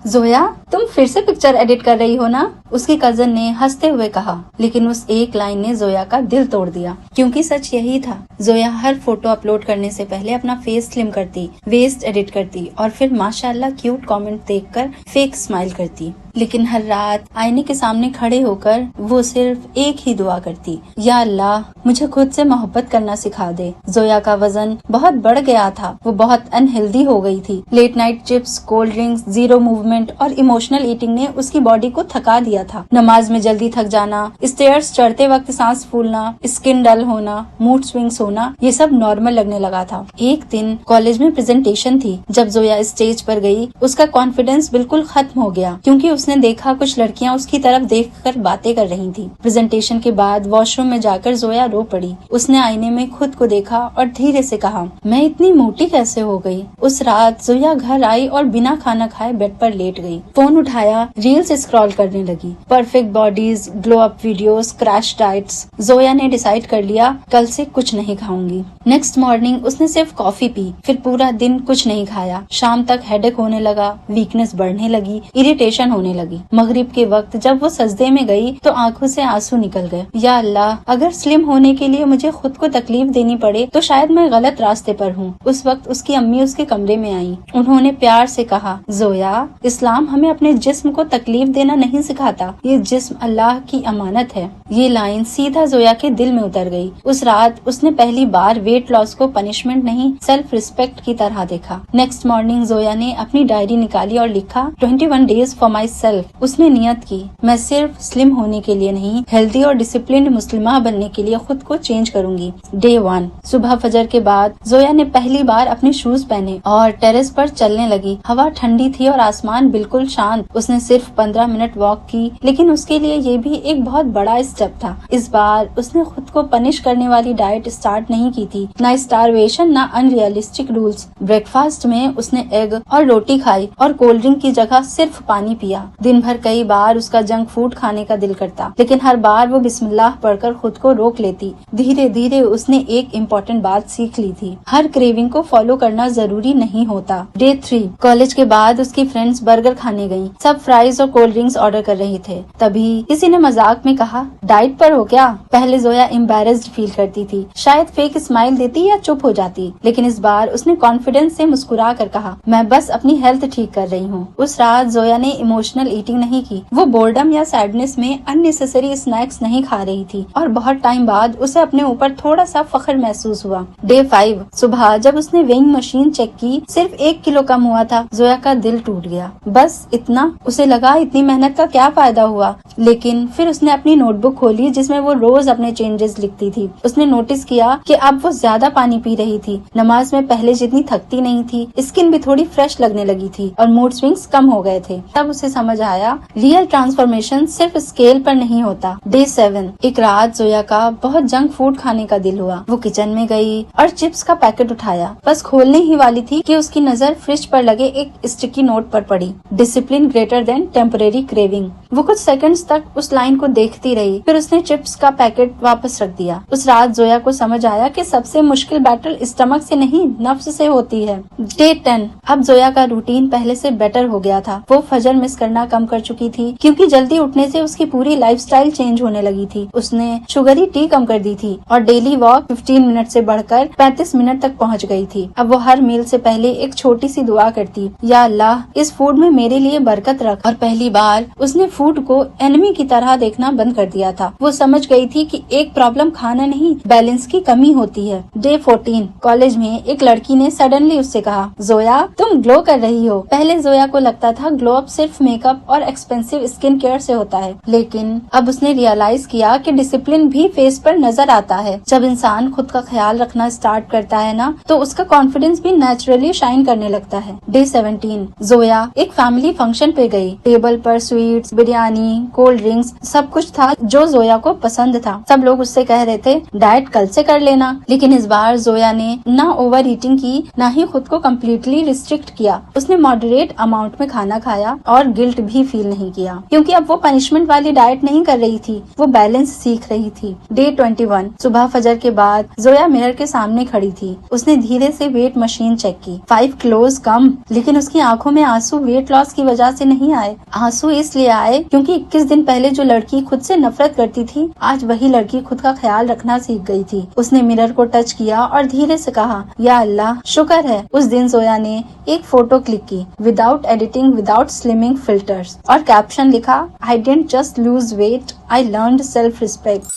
जोया, तुम फिर से पिक्चर एडिट कर रही हो ना? उसकी कजन ने हंसते हुए कहा, लेकिन उस एक लाइन ने जोया का दिल तोड़ दिया, क्योंकि सच यही था। जोया हर फोटो अपलोड करने से पहले अपना फेस स्लिम करती, वेस्ट एडिट करती और फिर माशाल्लाह क्यूट कमेंट देखकर फेक स्माइल करती। लेकिन हर रात आईने के सामने खड़े होकर वो सिर्फ एक ही दुआ करती, या अल्लाह मुझे खुद से मोहब्बत करना सिखा दे। जोया का वजन बहुत बढ़ गया था, वो बहुत अनहेल्दी हो गई थी। Late night chips, cold drinks, zero movement और इमोशनल ईटिंग ने उसकी बॉडी को थका दिया था। नमाज में जल्दी थक जाना, स्टेयर्स चढ़ते वक्त सांस फूलना, स्किन डल होना, मूड स्विंग्स होना, ये सब नॉर्मल लगने लगा था। एक दिन कॉलेज में प्रेजेंटेशन थी। जब जोया स्टेज पर गई, उसका कॉन्फिडेंस बिल्कुल खत्म हो गया, क्योंकि उसने देखा कुछ लड़कियां उसकी तरफ देखकर बातें कर रही थी। प्रेजेंटेशन के बाद वॉशरूम में जाकर जोया रो पड़ी। उसने आईने में खुद को देखा और धीरे से कहा, मैं इतनी मोटी कैसे हो गई? उस रात जोया घर आई और बिना खाना खाए बेड पर लेट गई। फोन उठाया, रील्स स्क्रॉल करने लगी। Perfect bodies, glow up videos, crash diets. Zoya ने डिसाइड कर लिया, कल से कुछ नहीं खाऊंगी। नेक्स्ट मॉर्निंग उसने सिर्फ कॉफी पी, फिर पूरा दिन कुछ नहीं खाया। शाम तक हेडेक होने लगा, वीकनेस बढ़ने लगी, इरिटेशन होने लगी। मगरिब के वक्त जब वो सजदे में गई तो आंखों से आंसू निकल गए। या अल्लाह, अगर स्लिम होने के लिए मुझे खुद को तकलीफ देनी पड़े तो शायद मैं गलत रास्ते पर हूँ। उस वक्त उसकी अम्मी उसके कमरे में आई। उन्होंने प्यार से कहा, जोया, इस्लाम हमें अपने जिस्म को तकलीफ देना नहीं सिखाता, ये जिस्म अल्लाह की अमानत है। ये लाइन सीधा जोया के दिल में उतर गई। उस रात उसने पहली बार वेट लॉस को पनिशमेंट नहीं, सेल्फ रिस्पेक्ट की तरह देखा। नेक्स्ट मॉर्निंग जोया ने अपनी डायरी निकाली और लिखा, 21 डेज फॉर माई सेल्फ। उसने नियत की, मैं सिर्फ स्लिम होने के लिए नहीं, हेल्दी और डिसिप्लिन्ड मुस्लिमा बनने के लिए खुद को चेंज करूंगी। डे 1 सुबह फजर के बाद जोया ने पहली बार अपने शूज पहने और टेरेस पर चलने लगी। हवा ठंडी थी और आसमान बिल्कुल शांत। उसने सिर्फ 15 मिनट वॉक की, लेकिन उसके लिए ये भी एक बहुत बड़ा स्टेप था। इस बार उसने खुद को पनिश करने वाली डाइट स्टार्ट नहीं की थी, ना स्टारवेशन, ना अनरियलिस्टिक रूल्स। ब्रेकफास्ट में उसने एग और रोटी खाई और कोल्ड ड्रिंक की जगह सिर्फ पानी पिया। दिन भर कई बार उसका जंक फूड खाने का दिल करता, लेकिन हर बार वो बिस्मिल्लाह पढ़कर खुद को रोक लेती। धीरे धीरे उसने एक इम्पोर्टेंट बात सीख ली थी, हर क्रेविंग को फॉलो करना जरूरी नहीं होता। डे 3 कॉलेज के बाद उसकी फ्रेंड्स बर्गर खाने गयी। सब फ्राइज और कोल्ड ड्रिंक्स ऑर्डर कर रही थे। तभी किसी ने मजाक में कहा, डाइट पर हो क्या? पहले जोया एम्बैरेस्ड फील करती थी, शायद फेक स्माइल देती या चुप हो जाती, लेकिन इस बार उसने कॉन्फिडेंस से मुस्कुरा कर कहा, मैं बस अपनी हेल्थ ठीक कर रही हूँ। उस रात जोया ने इमोशनल ईटिंग नहीं की। वो बोर्डम या सैडनेस में अननेसेसरी स्नैक्स नहीं खा रही थी और बहुत टाइम बाद उसे अपने ऊपर थोड़ा सा फख्र महसूस हुआ। डे 5 सुबह जब उसने वेइंग मशीन चेक की, सिर्फ 1 किलो कम हुआ था। जोया का दिल टूट गया। बस इतना? उसे लगा इतनी मेहनत का क्या फायदा हुआ। लेकिन फिर उसने अपनी नोटबुक खोली जिसमें वो रोज अपने चेंजेस लिखती थी। उसने नोटिस किया कि अब वो ज्यादा पानी पी रही थी, नमाज में पहले जितनी थकती नहीं थी, स्किन भी थोड़ी फ्रेश लगने लगी थी और मूड स्विंग्स कम हो गए थे। तब उसे समझ आया, रियल ट्रांसफॉर्मेशन सिर्फ स्केल पर नहीं होता। डे 7 एक रात जोया का बहुत जंक फूड खाने का दिल हुआ। वो किचन में गई और चिप्स का पैकेट उठाया। बस खोलने ही वाली थी कि उसकी नजर फ्रिज पर लगे एक स्टिकी नोट पर पड़ी, discipline greater than temporary craving. वो कुछ सेकंड्स तक उस लाइन को देखती रही, फिर उसने चिप्स का पैकेट वापस रख दिया। उस रात जोया को समझ आया कि सबसे मुश्किल बैटल स्टमक से नहीं, नफ्स से होती है। डे 10 अब जोया का रूटीन पहले से बेटर हो गया था। वो फजर मिस करना कम कर चुकी थी, क्योंकि जल्दी उठने से उसकी पूरी लाइफस्टाइल चेंज होने लगी थी। उसने शुगरी टी कम कर दी थी और डेली वॉक 15 मिनट से बढ़कर 35 मिनट तक पहुंच गई थी। अब वो हर मील से पहले एक छोटी सी दुआ करती, या अल्लाह इस फूड में मेरे लिए बरकत रख। और पहली बार उसने फूड को एनिमी की तरह देखना बंद कर दिया था। वो समझ गई थी कि एक प्रॉब्लम खाना नहीं, बैलेंस की कमी होती है। डे 14 कॉलेज में एक लड़की ने सडनली उससे कहा, जोया तुम ग्लो कर रही हो। पहले जोया को लगता था ग्लो अप सिर्फ मेकअप और एक्सपेंसिव स्किन केयर से होता है, लेकिन अब उसने रियलाइज किया कि डिसिप्लिन भी फेस पर नजर आता है। जब इंसान खुद का ख्याल रखना स्टार्ट करता है ना, तो उसका कॉन्फिडेंस भी नेचुरली शाइन करने लगता है। डे 17 जोया एक फैमिली फंक्शन पे गई। टेबल पर स्वीट्स, बिरयानी, कोल्ड ड्रिंक्स, सब कुछ था जो जोया को पसंद था। सब लोग उससे कह रहे थे डाइट कल से कर लेना, लेकिन इस बार जोया ने ना ओवर ईटिंग की, ना ही खुद को कम्प्लीटली रिस्ट्रिक्ट किया। उसने मॉडरेट अमाउंट में खाना खाया और गिल्ट भी फील नहीं किया, क्योंकि अब वो पनिशमेंट वाली डाइट नहीं कर रही थी, वो बैलेंस सीख रही थी। डे 21 सुबह फजर के बाद जोया मिरर के सामने खड़ी थी। उसने धीरे से वेट मशीन चेक की, 5 किलोज कम, लेकिन उसकी आंखों में आंसू वेट लॉस की वजह से नहीं आए। आंसू इसलिए आए क्योंकि 21 दिन पहले जो लड़की खुद से नफरत करती थी, आज वही लड़की खुद का ख्याल रखना सीख गई थी। उसने मिरर को टच किया और धीरे से कहा, या अल्लाह शुक्र है। उस दिन जोया ने एक फोटो क्लिक की, without editing, without slimming filters, और कैप्शन लिखा, I didn't just lose weight, I learned self respect.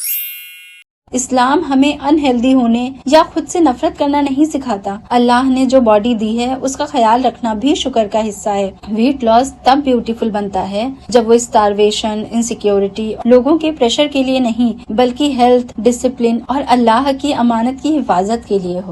Islam हमें अनहेल्दी होने या खुद से नफरत करना नहीं सिखाता। अल्लाह ने जो बॉडी दी है उसका ख्याल रखना भी शुक्र का हिस्सा है। वेट लॉस तब ब्यूटीफुल बनता है जब वो स्टारवेशन, इनसिक्योरिटी, लोगों के प्रेशर के लिए नहीं, बल्कि हेल्थ, डिसिप्लिन और अल्लाह की अमानत की हिफाजत के लिए हो।